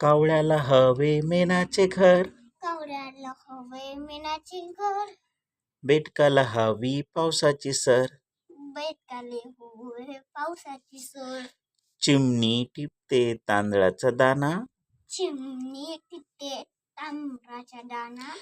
कावळ्याला हवे मेणाचे घर, कावळ्याला हवे मेणाचे घर, बेडकाला हवी पावसाची सर, बेडकाले हवे पावसाची सर, चिमणी टिपते तांदळाचा दाना, चिमणी टिपते तांदळाचा दाणा,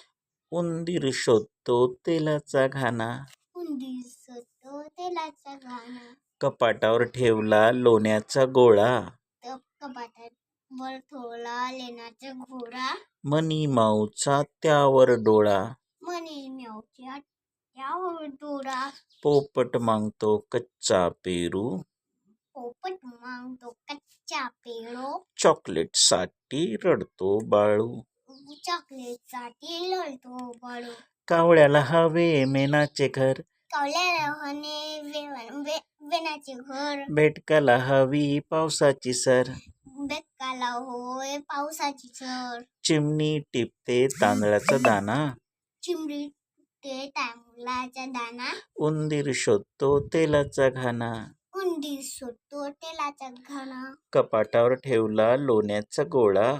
उंदीर शोधतो तेलाचा घाणा, उंदीर शोधतो तेलाचा घाणा, कपाटावर ठेवला लोण्याचा गोळा, कपाटावर ठेवला लेण्याचा घोडा, मनी माऊचा त्यावर डोळा, मनी म्याऊच्या त्यावर डोळा, पोपट मागतो कच्चा पेरू, पोपट मागतो कच्चा पेरू, चॉकलेटसाठी रडतो बाळू, चॉकलेटसाठी लढतो बाळू, कावळ्याला हवे मेणाचे घर, कावळ्याला हवे वेणाचे घर, बेडकाला हवी पावसाची सर, बेकाला होय पावसाची सर, चिमणी टिपते तांदळाचा दाना, चिमणी ते तांदळाचा दाणा, उंदीर शोधतो तेलाचा घाणा, उंदीर शोधतो तेलाचा घाणा, कपाटावर ठेवला लोण्याचा गोळा,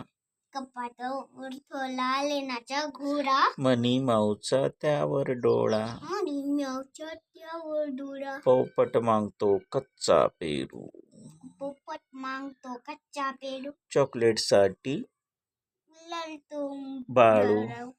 कपाटावर ठेवला लेण्याचा घोडा, मनी माऊचा त्यावर डोळा, मनी म्याऊच्या त्यावर डोळा, पोपट मागतो कच्चा पेरू, पोपट मागतो कच्चा पेरू, चॉकलेटसाठी लढतो बाळू. बाळू.